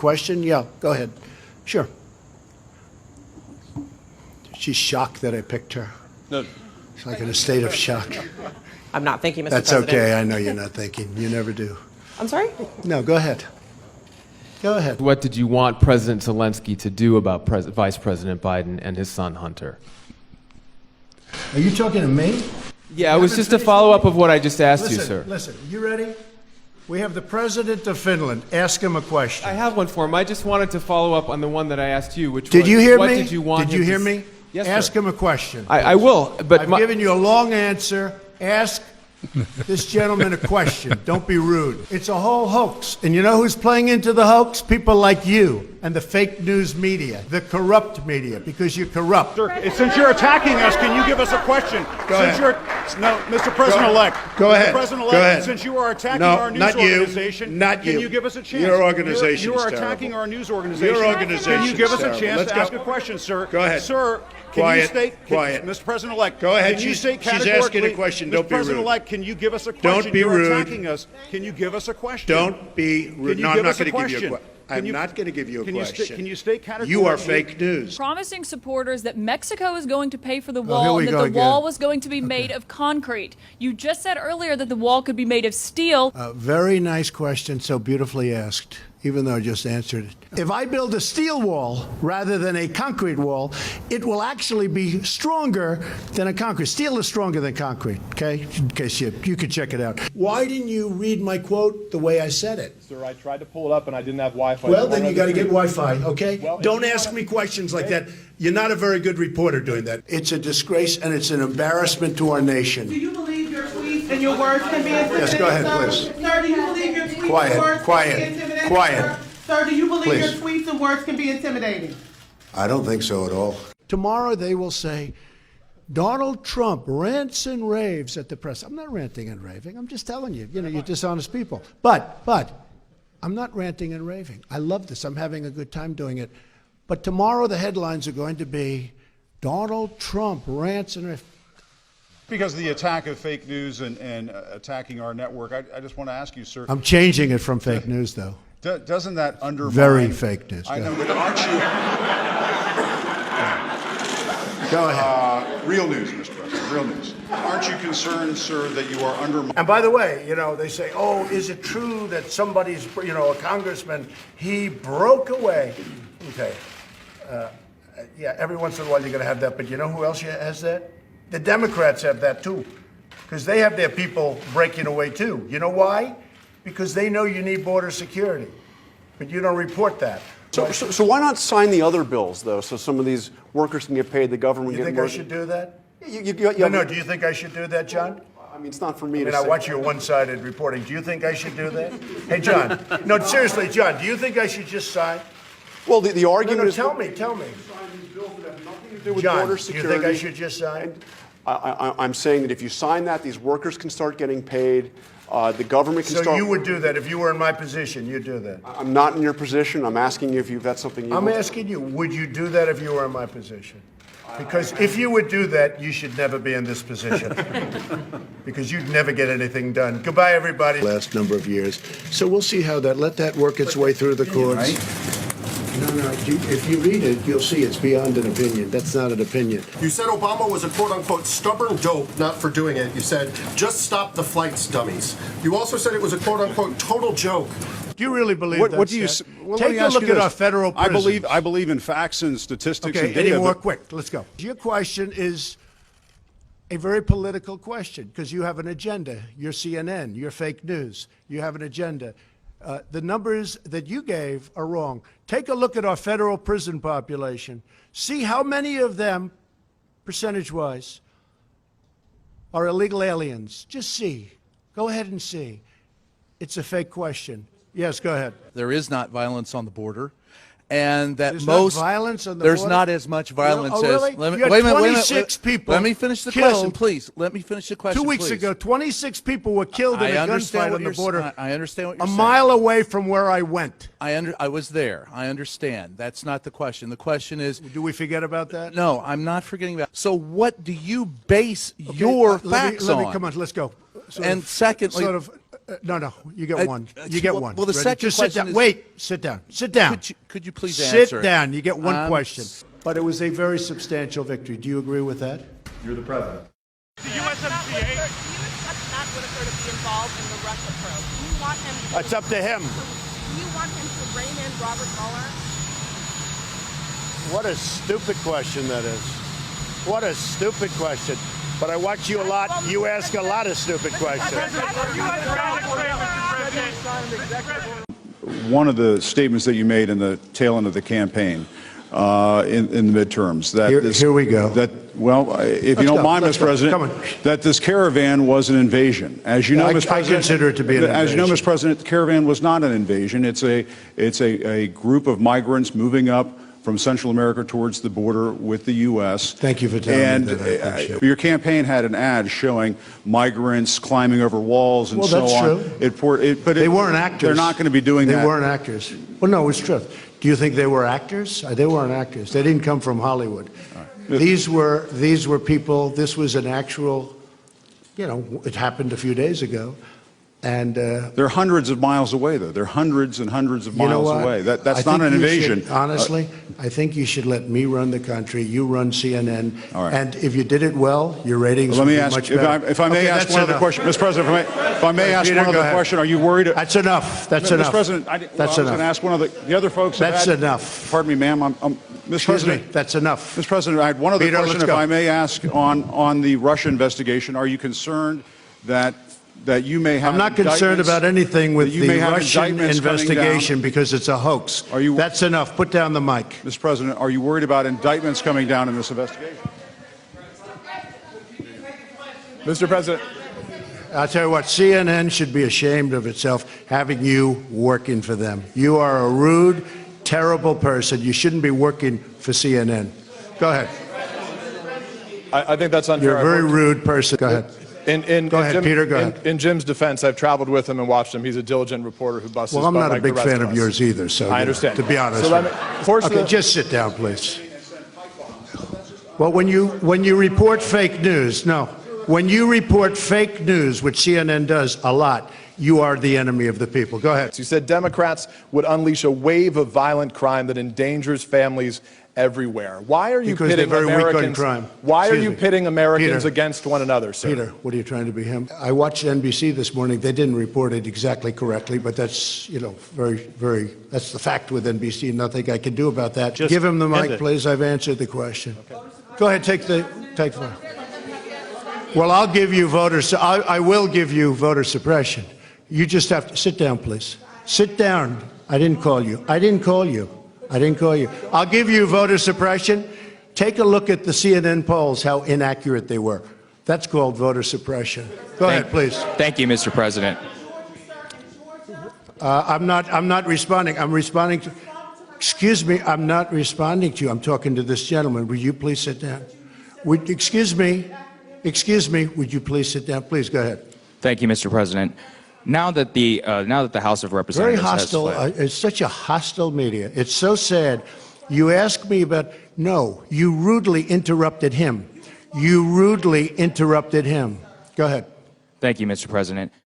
Question? Yeah, go ahead. Sure. She's shocked that I picked her. No. She's like in a state of shock. I'm not thinking, Mr. That's President. okay. I know you're not thinking. You never do. I'm sorry? No, go ahead. Go ahead. What did you want President Zelensky to do about Vice President Biden and his son Hunter? Are you talking to me? Yeah, it was just a follow-up of what I just asked you, sir. Listen, you ready? We have the president of Finland. Ask him a question. I have one for him. I just wanted to follow up on the one that I asked you, which Did was, you hear what me? did you want Did you him hear to me? Yes, Ask sir. him a question. I will, but I've given you a long answer. Ask this gentleman a question. Don't be rude. It's a whole hoax. And you know who's playing into the hoax? People like you and the fake news media, the corrupt media, because you're corrupt. Sir, since you're attacking us, can you give us a question? Go ahead. No, Mr. President-elect. Go ahead. Mr. President-elect, Go ahead. since you are attacking No, our news not you. organization, Not you. can you give us a chance? Your organization's You are attacking terrible. our news organization. Your organization's Can you give us a terrible. chance Let's to go. ask a question, sir? Go ahead. Sir, can Quiet. you state, Quiet. Mr. President-elect, Go ahead. can you state She's categorically, asking a question. Don't Mr. be rude. President-elect, can you give us a question? Don't be You're rude. attacking us. Can you give us a question? Don't be rude. Can you No, I'm give not us a going to give you a question? question. Can I'm you- not going to give you a can you question. can you state categorically? You are fake news. Promising supporters that Mexico is going to pay for the here wall we and that go the again. wall was going to be made of concrete. You just said earlier that the wall could be made of steel. Very nice question, so beautifully asked, even though I just answered it. If I build a steel wall rather than a concrete wall, it will actually be stronger than a concrete. Steel is stronger than concrete, okay? In case you could check it out. Why didn't you read my quote the way I said it? Sir, I tried to pull it up and I didn't have Wi-Fi. Well, then you got to get Wi-Fi, okay? Well, Don't ask me questions like that. You're not a very good reporter doing that. It's a disgrace and it's an embarrassment to our nation. Do you believe your tweets and your words can be intimidating? Yes, go ahead, sir? please. Sir, do you believe your tweets Quiet, and words quiet, can be intimidating? quiet. Sir? Sir, do you believe Please. your tweets and words can be intimidating? I don't think so at all. Tomorrow they will say, Donald Trump rants and raves at the press. I'm not ranting and raving. I'm just telling you, you're dishonest people. But I'm not ranting and raving. I love this. I'm having a good time doing it. But tomorrow the headlines are going to be, Donald Trump rants and raves. Because of the attack of fake news and attacking our network, I just want to ask you, sir. I'm changing it from fake news, though. Doesn't that undermine? Very fake news. I Go know, ahead. but aren't you? Go ahead. Real news, Mr. President. Real news. Aren't you concerned, sir, that you are undermining? And by the way, they say, oh, is it true that somebody's, a congressman, he broke away? Okay. Yeah, every once in a while you're going to have that, but you know who else has that? The Democrats have that too, because they have their people breaking away too. You know why? Because they know you need border security, but you don't report that. So why not sign the other bills, though, so some of these workers can get paid, the government You get think more? I should do that? No, Do you think I should do that, John? I mean, it's not for me I to mean, I say. watch your one-sided reporting. Do you think I should do that? Hey, John. No, seriously, John, do you think I should just sign? Well, the argument No, is... tell me. Sign these bills that have nothing to do with John, border do you security. think I should just sign? I'm saying that if you sign that, these workers can start getting paid. The government can So start... you would do that if you were in my position, you'd do that? I'm not in your position. I'm asking you if that's something you I'm want. asking you, would you do that if you were in my position? Because if you would do that, you should never be in this position. Because you'd never get anything done. Goodbye, everybody. Last number of years. So we'll see how let that work its way through the courts. No, if you read it, you'll see it's beyond an opinion. That's not an opinion. You said Obama was a quote-unquote stubborn dope, not for doing it. You said, just stop the flights, dummies. You also said it was a quote-unquote total joke. Do you really believe that? What do you? Well, let me Take a ask look you at this. our federal prisons. I believe in facts and statistics Okay, and data. any more? but- Quick, let's go. Your question is a very political question because you have an agenda. You're CNN. You're fake news. You have an agenda. The numbers that you gave are wrong. Take a look at our federal prison population. See how many of them, percentage-wise, are illegal aliens. Just see. Go ahead and see. It's a fake question. Yes, go ahead. There is not violence on the border, and that There's most not violence on the there's border? not as much violence Oh, really? as. Let me, You had wait a minute, 26 people Let me finish the killed. question, please. Let me finish the question. 2 weeks please. ago, 26 people were killed in I a understand gunfight what on the you're border. I understand what you're a saying. mile away from where I went. I was there. I understand. That's not the question. The question is. Do we forget about that? No, I'm not forgetting about. So, what do you base your facts let me, on? come on, let's go. And secondly, sort of No, you get one. You get one. well, the Ready? second Just sit question down. is- Wait, sit down. Sit down. Could you please sit answer it? down. You get one Um, question. But it was a very substantial victory. Do you agree with that? You're the president. The USMCA. Do you expect Matt Whitaker to be involved in the Russia probe? Do you want him to, It's up to him. do you want him to rein in Robert Mueller? What a stupid question that is. What a stupid question. But I watch you a lot. You ask a lot of stupid questions. One of the statements that you made in the tail end of the campaign, in the midterms, that Here we go. That, well, if you Let's don't go. mind, Let's Mr. go. President, Come on. that this caravan was an invasion. As you know, I Mr. President, consider it to be an As you know, invasion. Mr. President, the caravan was not an invasion. It's a group of migrants moving up from Central America towards the border with the U.S. Thank you for telling me that. I appreciate it. Your campaign had an ad showing migrants climbing over walls and Well, so that's on. true. But They weren't actors. They're not going to be doing that. They weren't actors. Well, no, it's true. Do you think they were actors? They weren't actors. They didn't come from Hollywood. These were people. This was an actual, it happened a few days ago. And They're hundreds of miles away, though. They're hundreds and hundreds of you know miles what? away. I That's think not an you invasion. should- honestly, I think you should let me run the country. You run CNN. All right. And if you did it well, your ratings Let would me be ask, much if better. I may Okay, ask that's one other enough. question, Mr. President, if I may ask Peter, one go other ahead. question, are you worried? That's enough. That's Mr. enough. President, I That's was going enough. to ask one of the other folks. have That's had- enough. Pardon me, ma'am. Mr. Excuse President, me. That's enough. Mr. President, I had one other Peter, question, let's if go. I may ask, on the Russia investigation. Are you concerned that you may have? I'm not concerned indictments- about anything with that you the may have Russian indictments coming down? investigation because it's a hoax. Are you- That's enough. Put down the mic. Mr. President, are you worried about indictments coming down in this investigation? Mr. President, I'll tell you what, CNN should be ashamed of itself having you working for them. You are a rude, terrible person. You shouldn't be working for CNN. Go ahead. I think that's unfair. You're a very rude person. Go ahead. Go ahead, Peter, go ahead. In Jim's defense, I've traveled with him and watched him. He's a diligent reporter who busts his Well, I'm butt not a like the big rest fan of of us. yours either, so I understand. to be honest. So let with me- you. force Okay, the- just sit down, please. Well, when you report fake news, when you report fake news, which CNN does a lot, you are the enemy of the people. Go ahead. You said Democrats would unleash a wave of violent crime that endangers families everywhere. Why are you Because they're pitting very weak on Americans? crime. Why are Excuse you me. pitting Americans Peter. against one another, sir? Peter, what are you trying to be him? I watched NBC this morning. They didn't report it exactly correctly, but that's, that's the fact with NBC. Nothing I can do about that. Give him the mic, please. I've answered the question. Okay. Go ahead, take the mic. Well, I'll give you I will give you voter suppression. You just have to sit down, please. Sit down. I didn't call you. I'll give you voter suppression. Take a look at the CNN polls, how inaccurate they were. That's called voter suppression. Go ahead, please. Thank you, Mr. President. I'm not responding. I'm responding to. Excuse me. I'm not responding to you. I'm talking to this gentleman. Would you please sit down? Excuse me. Would you please sit down? Please go ahead. Thank you, Mr. President. Now that the House of Very Representatives hostile. has fled, It's such a hostile media. It's so sad. You ask me about. No, you rudely interrupted him. Go ahead. thank you, Mr. President.